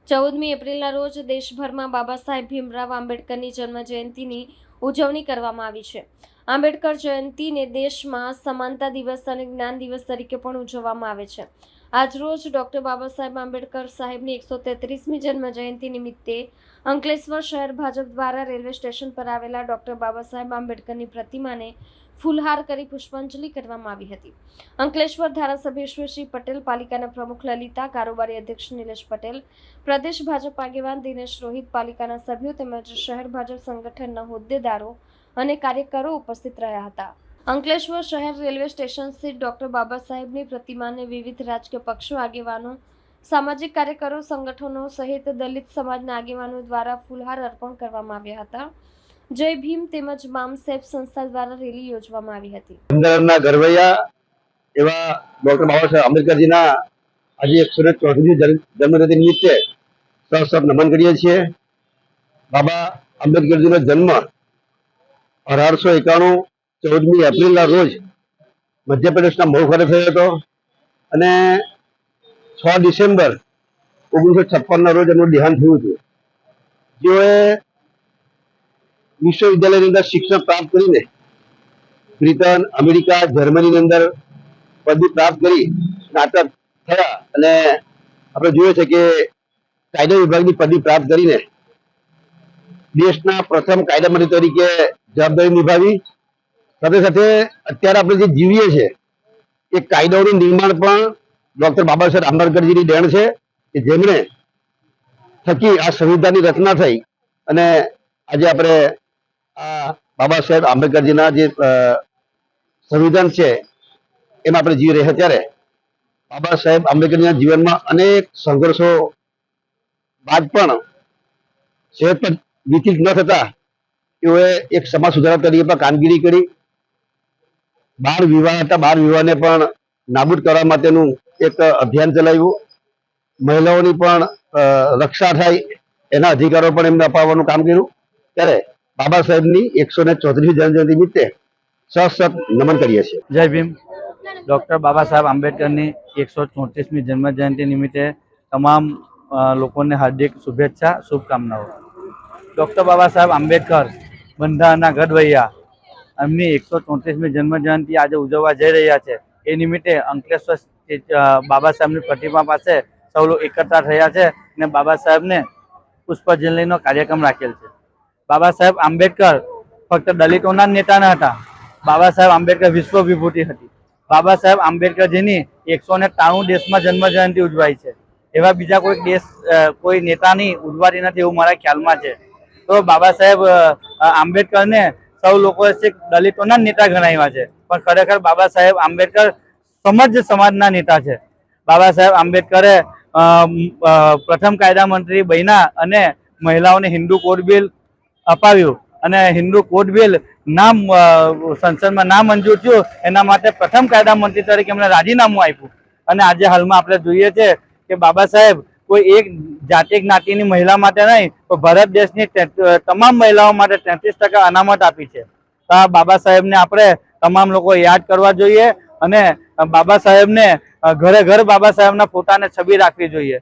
14મી એપ્રિલના રોજ દેશભરમાં બાબા સાહેબ ભીમરાવ આંબેડકરની જન્મજયંતિની ઉજવણી કરવામાં આવી છે. આંબેડકર જયંતિને દેશમાં સમાનતા દિવસ અને જ્ઞાન દિવસ તરીકે પણ ઉજવવામાં આવે છે. આજરોજ ડોક્ટર બાબા સાહેબ આંબેડકર સાહેબની 133મી જન્મજયંતિ નિમિત્તે અંકલેશ્વર શહેર ભાજપ દ્વારા રેલવે સ્ટેશન પર આવેલા ડોક્ટર બાબા સાહેબ આંબેડકરની પ્રતિમાને ફૂલહાર કરી પુષ્પાંજલિ કરવામાં આવી હતી. અંકલેશ્વર ધારાસભ્ય શ્રી પટેલ, પાલિકાના પ્રમુખ લલિતા, કારોબારી અધ્યક્ષ નિલેશ પટેલ, પ્રદેશ ભાજપ આગેવાન દિનેશ રોહિત, પાલિકાના સભ્યો તેમજ શહેર ભાજપ સંગઠનના હોદ્દેદારો અને કાર્યકરો ઉપસ્થિત રહ્યા હતા. અંકલેશ્વર શહેર રેલવે સ્ટેશન સ્થિત ડોક્ટર બાબા સાહેબની પ્રતિમાને વિવિધ રાજકીય પક્ષો, આગેવાનો, સામાજિક કાર્યકરો, સંગઠનો સહિત દલિત સમાજના આગેવાનો દ્વારા ફૂલહાર અર્પણ કરવામાં આવ્યા હતા. જય ભીમ તેમજ મામ સાહેબ સંસ્થા દ્વારા રેલી યોજવામાં આવી હતી. અમદાવાદના ગરવૈયા એવા ડોક્ટર બાબા સાહેબ આંબેડકરજીના આજે 134મી જન્મજયંતિ નિમિત્તે સહસબ નમન કરીએ છીએ. બાબા આંબેડકરજીનો જન્મ 1891 14મી એપ્રિલના રોજ મધ્યપ્રદેશના મહુ ખાતે થયો હતો અને 6 ડિસેમ્બર 1956ના રોજ એમનું દેહાંત થયું હતું. જેઓએ વિશ્વવિદ્યાલયની અંદર શિક્ષણ પ્રાપ્ત કરીને બ્રિટન, અમેરિકા, જર્મનીની અંદર પદવી પ્રાપ્ત કરી સ્નાતક થયા અને આપણે જોઈએ છે કે કાયદા વિભાગની પદવી પ્રાપ્ત કરીને દેશના પ્રથમ કાયદા મંત્રી તરીકે જવાબદારી નિભાવી. સાથે સાથે અત્યારે આપણે જે જીવીએ છીએ એ કાયદાઓનું નિર્માણ પણ ડોક્ટર બાબા સાહેબ આંબેડકરજીની દેણ છે કે જેમણે થકી આ સંવિધાનની રચના થઈ અને આજે આપણે આ બાબા સાહેબ આંબેડકરજીના જે સંવિધાન છે એમાં આપણે જીવી રહ્યા ત્યારે બાબા સાહેબ આંબેડકરના જીવનમાં અનેક સંઘર્ષો બાદ પણ સહેજ પણ વિચલિત ન થતા તેઓએ એક સમાજ સુધારક તરીકે પણ કામગીરી કરી. બાળ વિવાહ હતા, બાળ વિવાહને પણ નાબૂદ કરવા માટેનું એક અભિયાન ચલાવ્યું. મહિલાઓની પણ રક્ષા થાય એના અધિકારો પણ એમને અપાવવાનું કામ કર્યું. ત્યારે બાબા સાહેબની 134મી જન્મજયંતિ નિમિત્તે સહસબ નમન કરીએ છીએ. જય ભીમ. ડૉક્ટર બાબા સાહેબ આંબેડકરની 134મી જન્મજયંતિ નિમિત્તે તમામ લોકોને હાર્દિક શુભેચ્છા, શુભકામનાઓ. ડૉક્ટર બાબા સાહેબ આંબેડકર બંધારણના ઘડવૈયા, એમની 134મી જન્મજયંતિ આજે ઉજવવા જઈ રહ્યા છે. એ નિમિત્તે અંકલેશ્વર બાબા સાહેબની પ્રતિમા પાસે સૌ લોકો એકઠા થયા છે અને બાબા સાહેબને પુષ્પાંજલિનો કાર્યક્રમ રાખેલ છે. બાબા સાહેબ આંબેડકર ફક્ત દલિતોના જ નેતા ન હતા. બાબા સાહેબ આંબેડકર વિશ્વ વિભૂતિ હતી. બાબા સાહેબ આંબેડકરજીની 193 દેશમાં જન્મજયંતિ ઉજવાય છે. એવા બીજા કોઈ દેશ કોઈ નેતાની ઉજવાતી નથી એવું મારા ખ્યાલમાં છે. તો બાબા સાહેબ આંબેડકરને સૌ લોકોએ દલિતોના જ નેતા ગણાવ્યા છે, પણ ખરેખર બાબા સાહેબ આંબેડકર સમજ સમાજના નેતા છે. બાબા સાહેબ આંબેડકરે પ્રથમ કાયદા મંત્રી બન્યા અને મહિલાઓને હિન્દુ કોડ બિલ અપાવ્યું અને હિન્દુ કોડ બિલ સંસદમાં ના મંજૂર થયું. એના માટે પ્રથમ કાયદા મંત્રી તરીકે એમણે રાજીનામું આપ્યું. અને આજે હાલમાં આપણે જોઈએ છે કે બાબા સાહેબ કોઈ એક જાતિ જ્ઞાતિની મહિલા માટે નહીં, તો ભારત દેશની તમામ મહિલાઓ માટે 33% અનામત આપી છે. તો આ બાબા સાહેબને આપણે તમામ લોકો યાદ કરવા જોઈએ અને બાબા સાહેબને ઘરે ઘર બાબા સાહેબના ફોટાને છબી રાખવી જોઈએ.